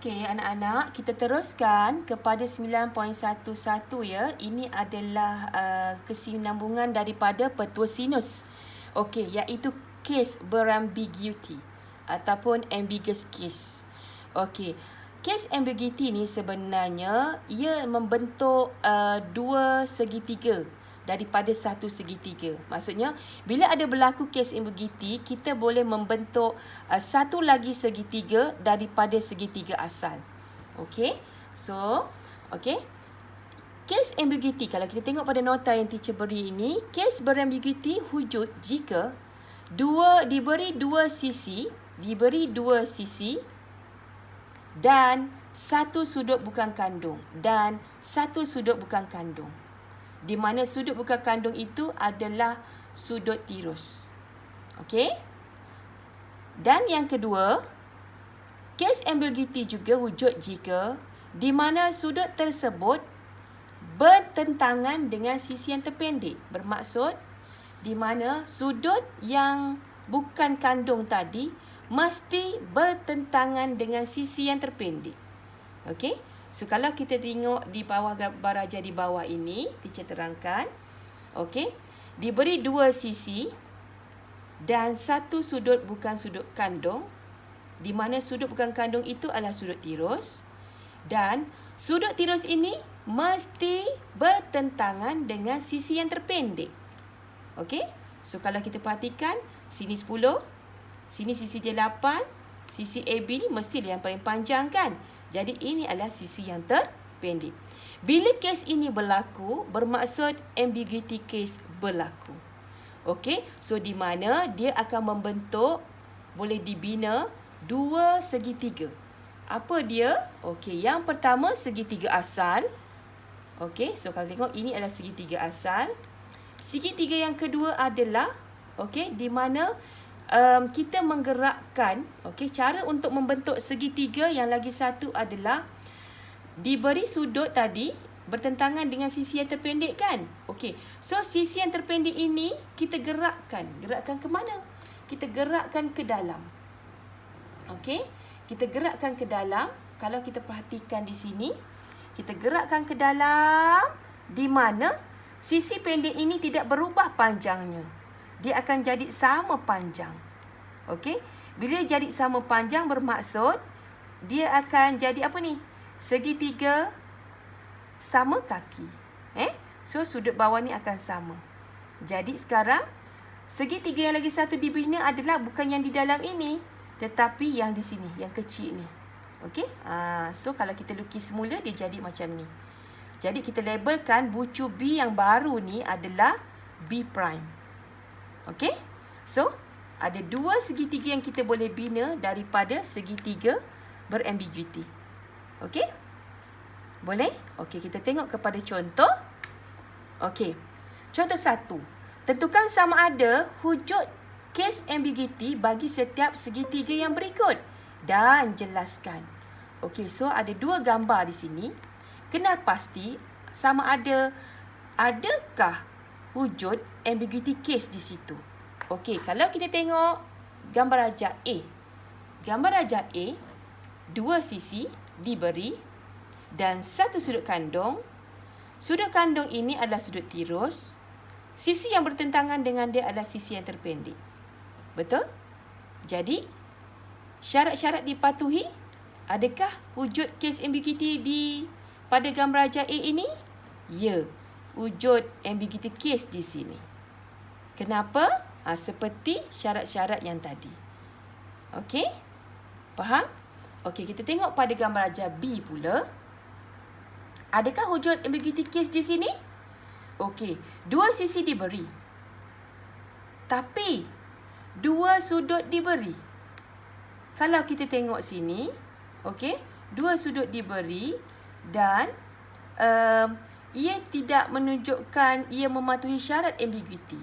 Okey, anak-anak, kita teruskan kepada 9.11 ya. Ini adalah kesinambungan daripada petua sinus. Okey, iaitu case berambiguity ataupun ambiguous case. Okey, case ambiguity ni sebenarnya ia membentuk dua segitiga daripada satu segitiga. Maksudnya, bila ada berlaku case ambiguity, kita boleh membentuk satu lagi segitiga daripada segitiga asal. Okey? So, okey. Case ambiguity, kalau kita tengok pada nota yang teacher beri ini, case berambiguity wujud jika diberi dua sisi dan satu sudut bukan kandung di mana sudut bukan kandung itu adalah sudut tirus. Okey? Dan yang kedua, case ambiguity juga wujud jika di mana sudut tersebut bertentangan dengan sisi yang terpendek. Bermaksud, di mana sudut yang bukan kandung tadi mesti bertentangan dengan sisi yang terpendek. Okey? So, kalau kita tengok di bawah gambar raja di bawah ini, teacher terangkan. Okey? Diberi dua sisi dan satu sudut bukan sudut kandung, di mana sudut bukan kandung itu adalah sudut tirus. Dan sudut tirus ini mesti bertentangan dengan sisi yang terpendek. Okey? So, kalau kita perhatikan, sini 10, sini sisi dia 8, sisi AB ni mestilah yang paling panjang kan? Jadi, ini adalah sisi yang terpendek. Bila kes ini berlaku, bermaksud ambiguity case berlaku. Okey? So, di mana dia akan membentuk, boleh dibina dua segitiga. Apa dia? Okey, yang pertama segitiga asal. Okey, so kalau tengok ini adalah segitiga asal. Segitiga yang kedua adalah, okey, di mana kita menggerakkan, okey, cara untuk membentuk segitiga yang lagi satu adalah diberi sudut tadi bertentangan dengan sisi yang terpendek kan? Okey, so sisi yang terpendek ini kita gerakkan. Gerakkan ke mana? Kita gerakkan ke dalam. Okey, kita gerakkan ke dalam. Kalau kita perhatikan di sini, kita gerakkan ke dalam, di mana sisi pendek ini tidak berubah panjangnya. Dia akan jadi sama panjang. Okey? Bila jadi sama panjang bermaksud dia akan jadi apa ni? Segitiga sama kaki. So sudut bawah ni akan sama. Jadi sekarang segitiga yang lagi satu dibina adalah bukan yang di dalam ini, tetapi yang di sini, yang kecil ni. Okey? So kalau kita lukis semula dia jadi macam ni. Jadi kita labelkan bucu B yang baru ni adalah B prime. Okey? So, ada dua segitiga yang kita boleh bina daripada segitiga berambiguity. Okey? Boleh? Okey, kita tengok kepada contoh. Okey. Contoh 1. Tentukan sama ada wujud case ambiguity bagi setiap segitiga yang berikut dan jelaskan. Okey, so ada dua gambar di sini. Kenal pasti sama ada adakah wujud ambiguity case di situ. Okey, kalau kita tengok gambar rajak A. Gambar rajak A, dua sisi diberi dan satu sudut kandung. Sudut kandung ini adalah sudut tirus. Sisi yang bertentangan dengan dia adalah sisi yang terpendek. Betul? Jadi, syarat-syarat dipatuhi. Adakah wujud case ambiguity pada gambar rajak A ini? Ya. Wujud ambiguity case di sini. Kenapa? Seperti syarat-syarat yang tadi. Okey? Faham? Okey, kita tengok pada gambar rajah B pula. Adakah wujud ambiguity case di sini? Okey, dua sisi diberi. Tapi, dua sudut diberi. Kalau kita tengok sini, okey, dua sudut diberi dan ia tidak menunjukkan ia mematuhi syarat ambiguity.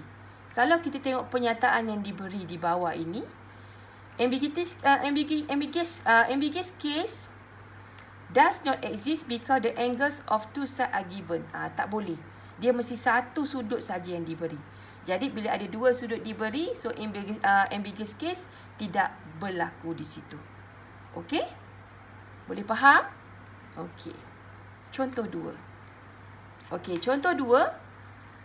Kalau kita tengok pernyataan yang diberi di bawah ini, ambiguous case does not exist because the angles of two sides are given. Tak boleh. Dia mesti satu sudut saja yang diberi. Jadi bila ada dua sudut diberi, so ambiguous case tidak berlaku di situ. Okey? Boleh faham? Okey. Contoh 2. Okey, contoh 2.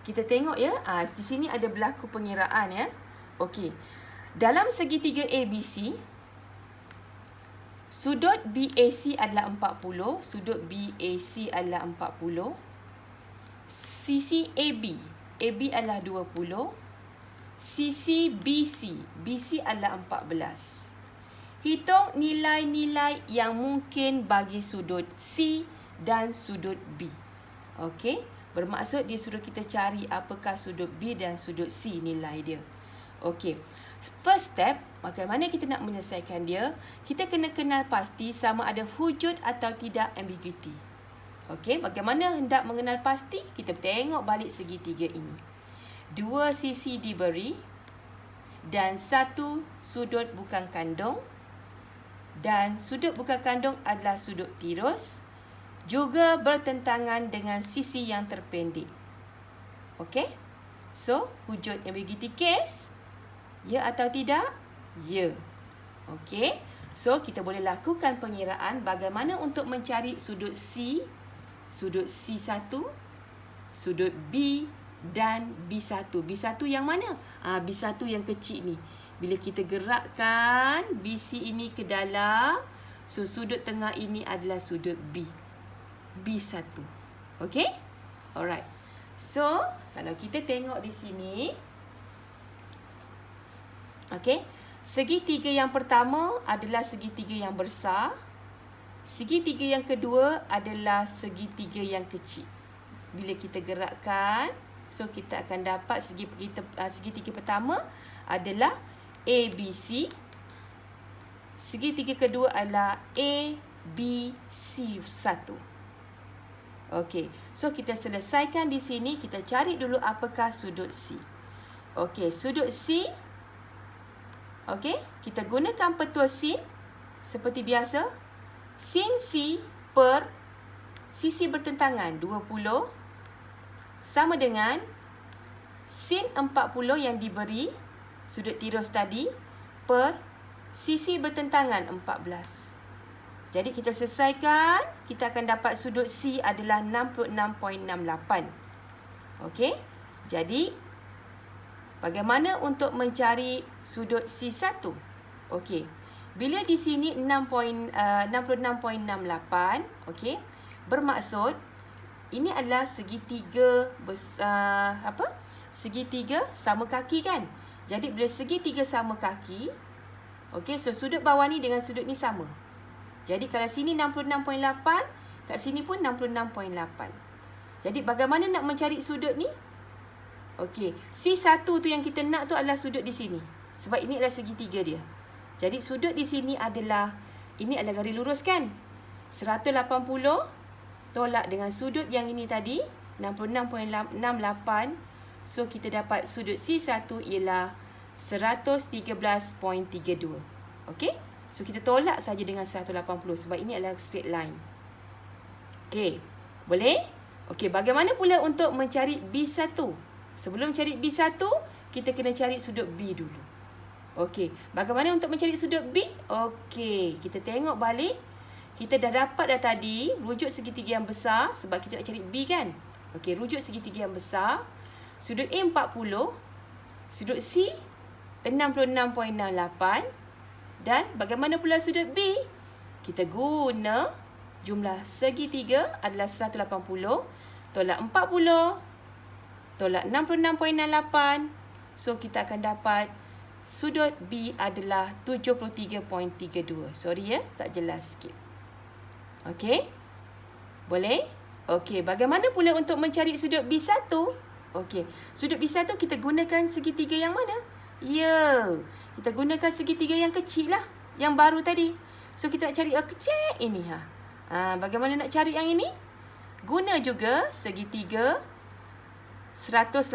Kita tengok ya. Di sini ada berlaku pengiraan ya. Okey. Dalam segitiga ABC, sudut BAC adalah 40. Sudut BAC adalah 40. Sisi AB. AB adalah 20. Sisi BC. BC adalah 14. Hitung nilai-nilai yang mungkin bagi sudut C dan sudut B. Okey. Bermaksud dia suruh kita cari apakah sudut B dan sudut C nilai dia. Okey. First step, bagaimana kita nak menyelesaikan dia? Kita kena kenal pasti sama ada wujud atau tidak ambiguity. Okey, bagaimana hendak mengenal pasti? Kita tengok balik segitiga ini. 2 sisi diberi dan 1 sudut bukan kandung. Dan sudut bukan kandung adalah sudut tirus, juga bertentangan dengan sisi yang terpendek. Okey? So, wujud ambiguity case, ya atau tidak? Ya. Okey? So, kita boleh lakukan pengiraan bagaimana untuk mencari sudut C, sudut C1, sudut B dan B1. B1 yang mana? B1 yang kecil ni. Bila kita gerakkan BC ini ke dalam, so sudut tengah ini adalah sudut B. B1. Okey? Alright. So, kalau kita tengok di sini, okey, segitiga yang pertama adalah segitiga yang besar. Segitiga yang kedua adalah segitiga yang kecil. Bila kita gerakkan, so kita akan dapat segitiga pertama adalah ABC. Segitiga kedua adalah ABC1. Okey, so kita selesaikan di sini. Kita cari dulu apakah sudut C. Okey, sudut C. Okey, kita gunakan petua sin seperti biasa. Sin C per sisi bertentangan 20 sama dengan sin 40 yang diberi sudut tirus tadi per sisi bertentangan 14. Jadi kita selesaikan, kita akan dapat sudut C adalah 66.68. Okey. Jadi bagaimana untuk mencari sudut C1? Okey. Bila di sini 66.68, okey. Bermaksud ini adalah segitiga segitiga sama kaki kan? Jadi bila segitiga sama kaki, okey, so sudut bawah ni dengan sudut ni sama. Jadi kalau sini 66.8, kat sini pun 66.8. Jadi bagaimana nak mencari sudut ni? Okey, C1 tu yang kita nak tu adalah sudut di sini. Sebab ini adalah segitiga dia. Jadi sudut di sini adalah, ini adalah garis lurus kan? 180 tolak dengan sudut yang ini tadi, 66.68. So kita dapat sudut C1 ialah 113.32. Okey? So kita tolak saja dengan 180 sebab ini adalah straight line. Okey. Boleh? Okey, bagaimana pula untuk mencari B1? Sebelum cari B1, kita kena cari sudut B dulu. Okey, bagaimana untuk mencari sudut B? Okey, kita tengok balik. Kita dah dapat dah tadi rujuk segitiga yang besar sebab kita nak cari B kan? Okey, rujuk segitiga yang besar. Sudut A 40, sudut C 66.68 dan bagaimana pula sudut B? Kita guna jumlah segitiga adalah 180 tolak 40 tolak 66.68. So kita akan dapat sudut B adalah 73.32. Sorry ya, tak jelas sikit. Okey? Boleh? Okey, bagaimana pula untuk mencari sudut B1? Okey, sudut B1 kita gunakan segitiga yang mana? Ya, kita gunakan segitiga yang kecil lah, yang baru tadi. So kita nak cari yang kecil ini. Bagaimana nak cari yang ini? Guna juga segitiga 180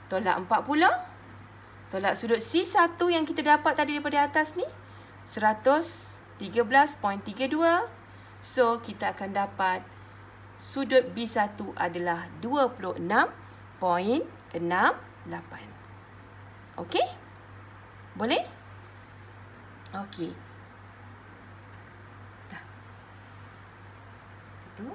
tolak 40 tolak sudut C1 yang kita dapat tadi daripada atas ni 113.32. So kita akan dapat sudut B1 adalah 26.68. Okey? Boleh? Okey. itu